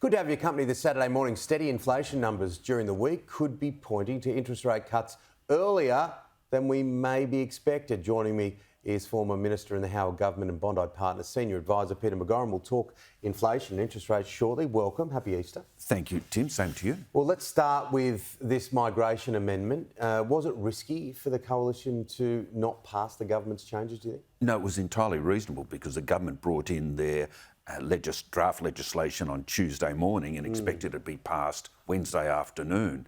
Good to have your company this Saturday morning. Steady inflation numbers during the week could be pointing to interest rate cuts earlier than we maybe expected. Joining me is former Minister in the Howard Government and Bondi Partners Senior Advisor Peter McGauran. We'll talk inflation and interest rates shortly. Welcome. Happy Easter. Thank you, Tim. Same to you. Well, let's start with this migration amendment. Was it risky for the coalition to not pass the government's changes, do you think? No, it was entirely reasonable because the government brought in their draft legislation on Tuesday morning and expected it to be passed Wednesday afternoon.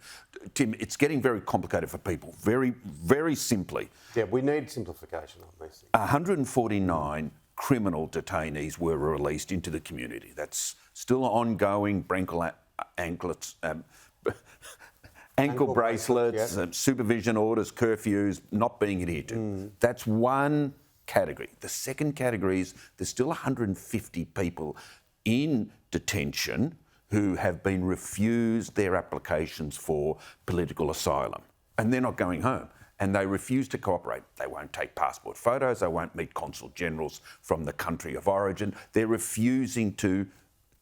Tim, it's getting very complicated for people, very, very simply. Yeah, we need simplification on these things. 149 criminal detainees were released into the community. That's still ongoing. Ankle bracelets, yep. Supervision orders, curfews not being adhered to. That's one category. The second category is there's still 150 people in detention who have been refused their applications for political asylum, and they're not going home, and they refuse to cooperate. They won't take passport photos, they won't meet consul generals from the country of origin. They're refusing to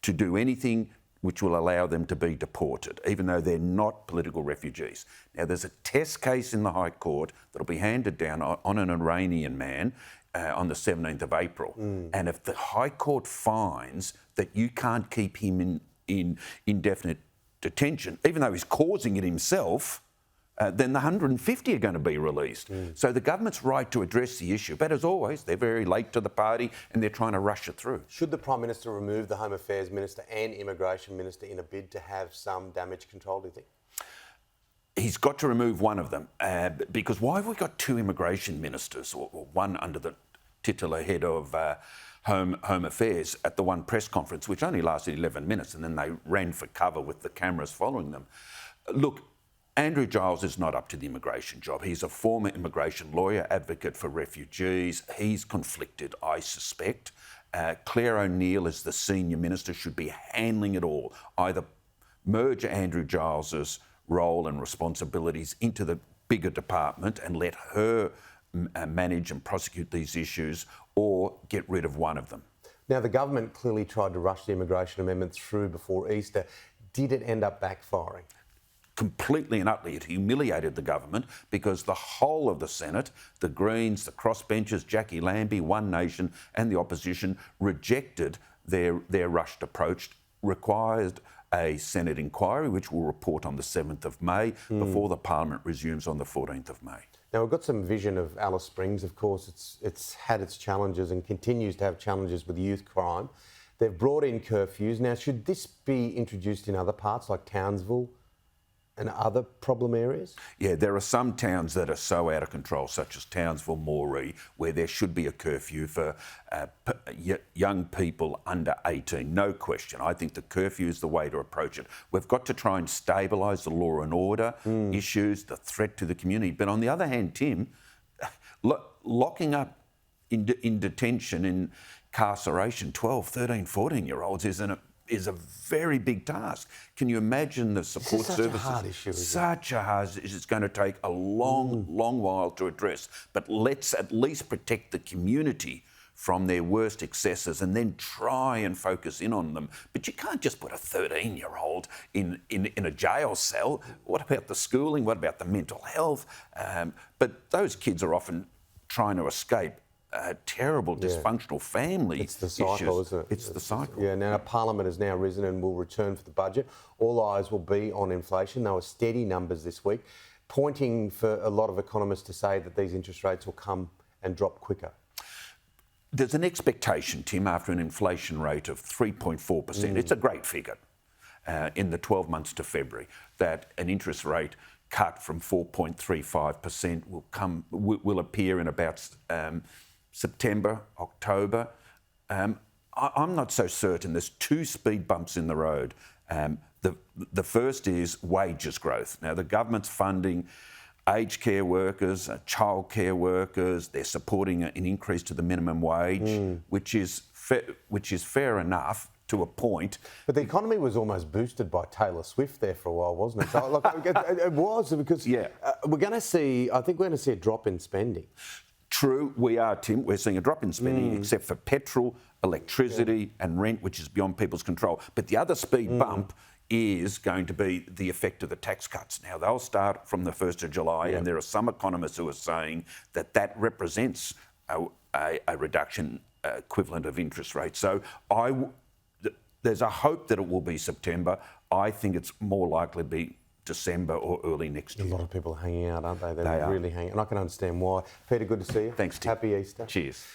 do anything which will allow them to be deported, even though they're not political refugees. Now, there's a test case in the High Court that'll be handed down on an Iranian man on the 17th of April. And if the High Court finds that you can't keep him in indefinite detention, even though he's causing it himself, then the 150 are going to be released. So the government's right to address the issue. But as always, they're very late to the party and they're trying to rush it through. Should the Prime Minister remove the Home Affairs Minister and Immigration Minister in a bid to have some damage control, do you think? He's got to remove one of them because why have we got two immigration ministers, or one under the titular head of Home Affairs at the one press conference, which only lasted 11 minutes and then they ran for cover with the cameras following them? Look, Andrew Giles is not up to the immigration job. He's a former immigration lawyer, advocate for refugees. He's conflicted, I suspect. Clare O'Neil, as the senior minister, should be handling it all. Either merge Andrew Giles's role and responsibilities into the bigger department and let her manage and prosecute these issues, or get rid of one of them. Now, the government clearly tried to rush the immigration amendment through before Easter. Did it end up backfiring? Completely and utterly. It humiliated the government because the whole of the Senate, the Greens, the crossbenchers, Jackie Lambie, One Nation and the opposition rejected their rushed approach, required a Senate inquiry, which will report on the 7th of May before the Parliament resumes on the 14th of May. Now, we've got some vision of Alice Springs. Of course, it's had its challenges and continues to have challenges with youth crime. They've brought in curfews. Now, should this be introduced in other parts like Townsville and other problem areas? Yeah, there are some towns that are so out of control, such as Townsville, Moree, where there should be a curfew for young people under 18, no question. I think the curfew is the way to approach it. We've got to try and stabilise the law and order issues, the threat to the community. But on the other hand, Tim, locking up in detention, incarceration, 12, 13, 14-year-olds is a very big task. Can you imagine the support services? Such a hard issue, Such a hard issue. It's going to take a long while to address. But let's at least protect the community from their worst excesses and then try and focus in on them. But you can't just put a 13-year-old in a jail cell. What about the schooling? What about the mental health? But those kids are often trying to escape terrible dysfunctional family It's the cycle, issues. isn't it? It's the cycle. Yeah, now Parliament has now risen and will return for the budget. All eyes will be on inflation. There were steady numbers this week, pointing for a lot of economists to say that these interest rates will come and drop quicker. There's an expectation, Tim, after an inflation rate of 3.4%, it's a great figure in the 12 months to February, that an interest rate cut from 4.35% will appear in about September, October. I'm not so certain. There's two speed bumps in the road. The first is wages growth. Now, the government's funding aged care workers, childcare workers. They're supporting an increase to the minimum wage, which is fair enough to a point. But the economy was almost boosted by Taylor Swift there for a while, wasn't it? So, look, it was because we're going to see. I think we're going to see a drop in spending. True, we are, Tim. We're seeing a drop in spending, except for petrol, electricity and rent, which is beyond people's control. But the other speed bump is going to be the effect of the tax cuts. Now, they'll start from the 1st of July, and there are some economists who are saying that that represents a reduction equivalent of interest rates. So there's a hope that it will be September. I think it's more likely to be December or early next year. A lot of people are hanging out, aren't they? They're They are. really hanging, and I can understand why. Peter, good to see you. Thanks, Tim. Happy Easter. Cheers.